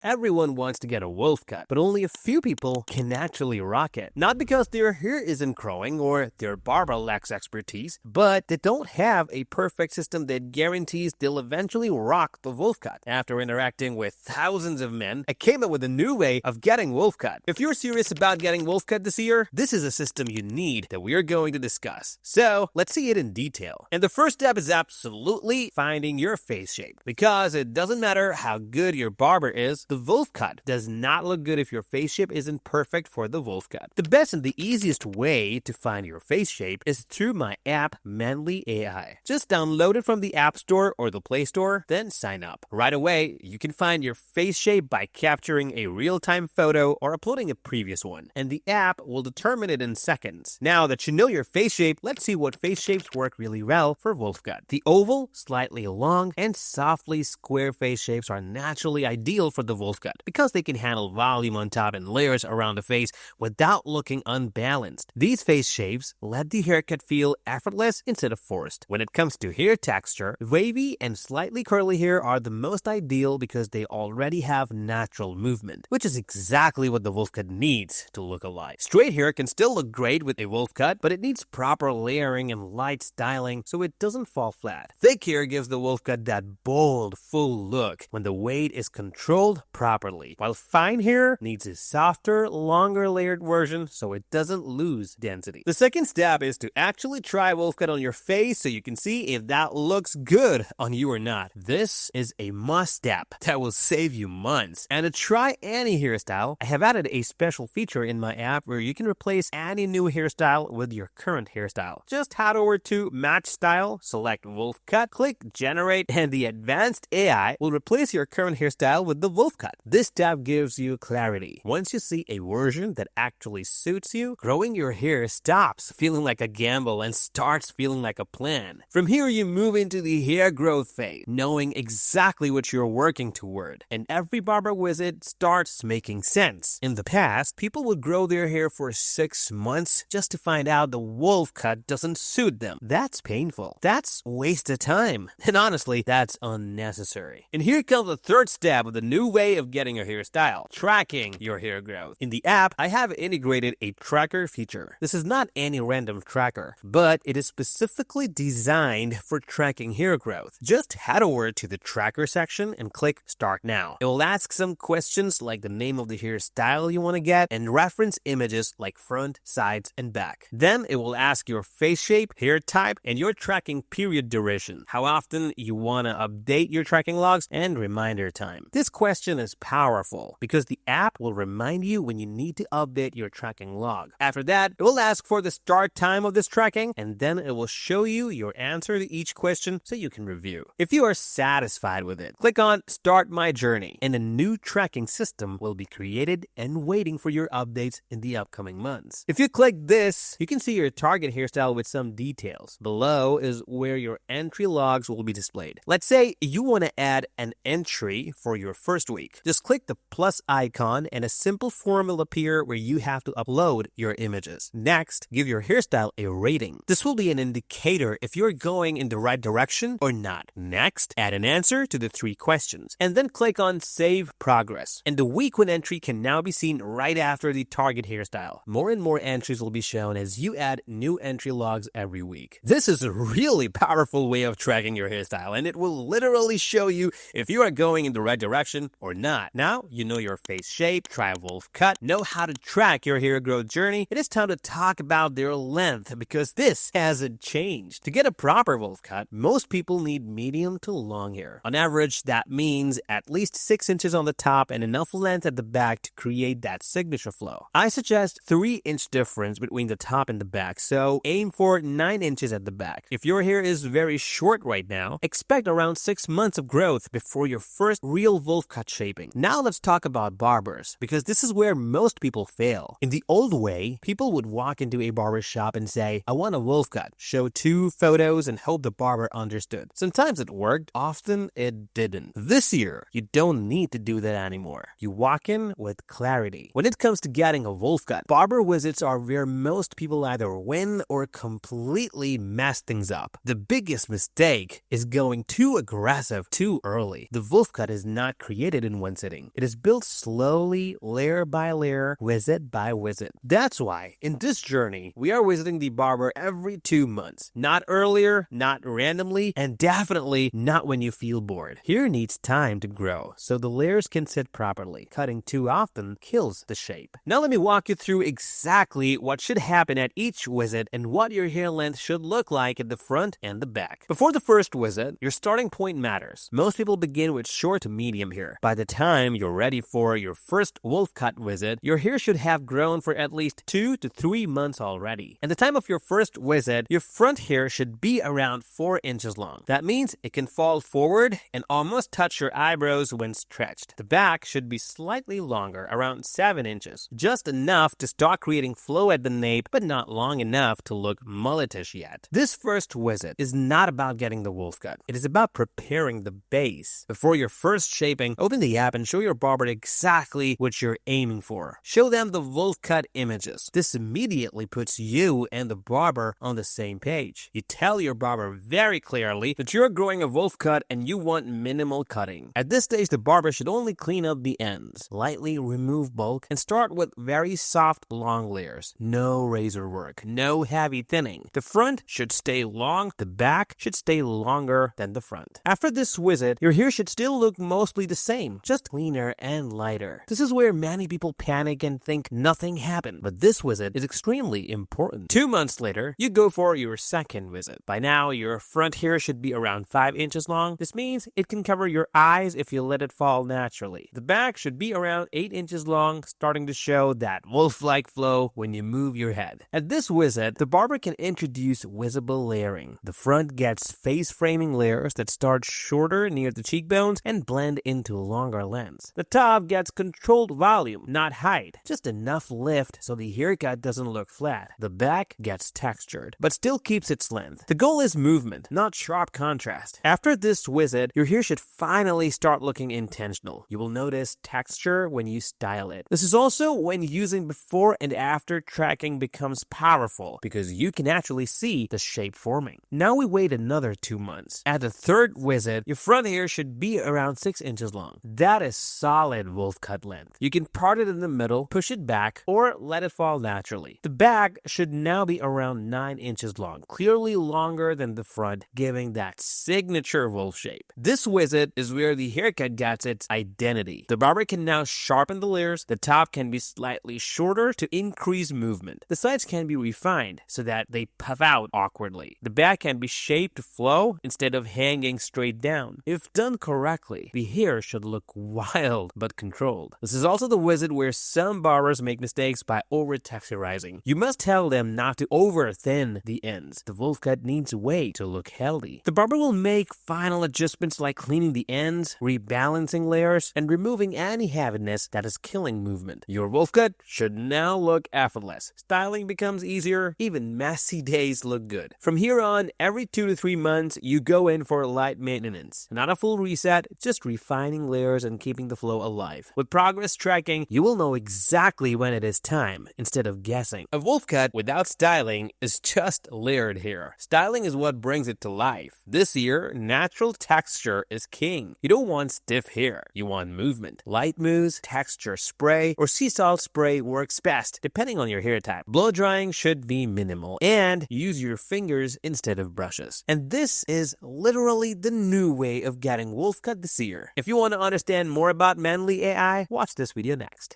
Everyone wants to get a wolf cut, but only a few people can actually rock it. Not because their hair isn't growing or their barber lacks expertise, but they don't have a perfect system that guarantees they'll eventually rock the wolf cut. After interacting with thousands of men, I came up with a new way of getting wolf cut. If you're serious about getting wolf cut this year, this is a system you need that we are going to discuss. So let's see it in detail. And the first step is absolutely finding your face shape, because it doesn't matter how good your barber is, the wolf cut does not look good if your face shape isn't perfect for the wolf cut. The best and the easiest way to find your face shape is through my app Manly AI. Just download it from the App Store or the Play Store, then sign up. Right away, you can find your face shape by capturing a real-time photo or uploading a previous one, and the app will determine it in seconds. Now that you know your face shape, let's see what face shapes work really well for wolf cut. The oval, slightly long, and softly square face shapes are naturally ideal for the wolf cut because they can handle volume on top and layers around the face without looking unbalanced. These face shapes let the haircut feel effortless instead of forced. When it comes to hair texture, wavy and slightly curly hair are the most ideal because they already have natural movement, which is exactly what the wolf cut needs to look alike. Straight hair can still look great with a wolf cut, but it needs proper layering and light styling so it doesn't fall flat. Thick hair gives the wolf cut that bold, full look when the weight is controlled properly, while fine hair needs a softer, longer layered version so it doesn't lose density. The second step is to actually try wolf cut on your face so you can see if that looks good on you or not. This is a must step that will save you months. And to try any hairstyle, I have added a special feature in my app where you can replace any new hairstyle with your current hairstyle. Just head over to Match Style, select wolf cut, click Generate, and the advanced AI will replace your current hairstyle with the wolf cut. This step gives you clarity. Once you see a version that actually suits you, growing your hair stops feeling like a gamble and starts feeling like a plan. From here, you move into the hair growth phase, knowing exactly what you're working toward, and every barber visit starts making sense. In the past, people would grow their hair for 6 months just to find out the wolf cut doesn't suit them. That's painful. That's wasted time. And honestly, that's unnecessary. And here comes the third step of the new way of getting a hairstyle: tracking your hair growth. In the app, I have integrated a tracker feature. This is not any random tracker, but it is specifically designed for tracking hair growth. Just head over to the tracker section and click Start Now. It will ask some questions like the name of the hairstyle you want to get and reference images like front, sides, and back. Then it will ask your face shape, hair type, and your tracking period duration, how often you want to update your tracking logs, and reminder time. This question is powerful because the app will remind you when you need to update your tracking log. After that, it will ask for the start time of this tracking, and then it will show you your answer to each question so you can review. If you are satisfied with it, click on Start My Journey, and a new tracking system will be created and waiting for your updates in the upcoming months. If you click this, you can see your target hairstyle with some details. Below is where your entry logs will be displayed. Let's say you want to add an entry for your first week. Just click the plus icon and a simple form will appear where you have to upload your images. Next, give your hairstyle a rating. This will be an indicator if you're going in the right direction or not. Next, add an answer to the 3 questions, and then click on Save Progress. And the week 1 entry can now be seen right after the target hairstyle. More and more entries will be shown as you add new entry logs every week. This is a really powerful way of tracking your hairstyle, and it will literally show you if you are going in the right direction or not. Now you know your face shape, try wolf cut, know how to track your hair growth journey. It is time to talk about their length because this hasn't changed. To get a proper wolf cut, most people need medium to long hair. On average, that means at least 6 inches on the top and enough length at the back to create that signature flow. I suggest 3-inch difference between the top and the back, so aim for 9 inches at the back. If your hair is very short right now, expect around 6 months of growth before your first real wolf cut shaping. Now let's talk about barbers, because this is where most people fail. In the old way, people would walk into a barber shop and say, I want a wolf cut, show 2 photos and hope the barber understood. Sometimes it worked, often it didn't. This year, you don't need to do that anymore. You walk in with clarity. When it comes to getting a wolf cut, barber visits are where most people either win or completely mess things up. The biggest mistake is going too aggressive too early. The wolf cut is not created in in one sitting. It is built slowly, layer by layer, visit by visit. That's why, in this journey, we are visiting the barber every 2 months. Not earlier, not randomly, and definitely not when you feel bored. Hair needs time to grow, so the layers can sit properly. Cutting too often kills the shape. Now let me walk you through exactly what should happen at each visit and what your hair length should look like at the front and the back. Before the first visit, your starting point matters. Most people begin with short to medium hair. By the time you're ready for your first wolf cut visit, your hair should have grown for at least 2 to 3 months already. At the time of your first visit, your front hair should be around 4 inches long. That means it can fall forward and almost touch your eyebrows when stretched. The back should be slightly longer, around 7 inches. Just enough to start creating flow at the nape, but not long enough to look mulletish yet. This first visit is not about getting the wolf cut. It is about preparing the base. Before your first shaping, open the app and show your barber exactly what you're aiming for. Show them the wolf cut images. This immediately puts you and the barber on the same page. You tell your barber very clearly that you're growing a wolf cut and you want minimal cutting. At this stage, the barber should only clean up the ends, lightly remove bulk, and start with very soft, long layers. No razor work, no heavy thinning. The front should stay long, the back should stay longer than the front. After this visit, your hair should still look mostly the same, just cleaner and lighter. This is where many people panic and think nothing happened, but this visit is extremely important. 2 months later, you go for your second visit. By now, your front hair should be around 5 inches long. This means it can cover your eyes if you let it fall naturally. The back should be around 8 inches long, starting to show that wolf-like flow when you move your head. At this visit, the barber can introduce visible layering. The front gets face framing layers that start shorter near the cheekbones and blend into longer lengths. The top gets controlled volume, not height, just enough lift so the haircut doesn't look flat. The back gets textured, but still keeps its length. The goal is movement, not sharp contrast. After this visit, your hair should finally start looking intentional. You will notice texture when you style it. This is also when using before and after tracking becomes powerful because you can actually see the shape forming. Now we wait another 2 months. At the third visit, your front hair should be around 6 inches long. That is solid wolf cut length. You can part it in the middle, push it back, or let it fall naturally. The back should now be around 9 inches long, clearly longer than the front, giving that signature wolf shape. This visit is where the haircut gets its identity. The barber can now sharpen the layers. The top can be slightly shorter to increase movement. The sides can be refined so that they puff out awkwardly. The back can be shaped to flow instead of hanging straight down. If done correctly, the hair should look wild but controlled. This is also the visit where some barbers make mistakes by over-texturizing. You must tell them not to over-thin the ends. The wolf cut needs weight to look healthy. The barber will make final adjustments like cleaning the ends, rebalancing layers, and removing any heaviness that is killing movement. Your wolf cut should now look effortless. Styling becomes easier, even messy days look good. From here on, every 2 to 3 months, you go in for light maintenance. Not a full reset, just refining layers and keeping the flow alive. With progress tracking, you will know exactly when it is time, instead of guessing. A wolf cut without styling is just layered hair. Styling is what brings it to life. This year, natural texture is king. You don't want stiff hair, you want movement. Light mousse, texture spray, or sea salt spray works best, depending on your hair type. Blow drying should be minimal, and use your fingers instead of brushes. And this is literally the new way of getting wolf cut this year. If you want to understand more about manly AI, watch this video next.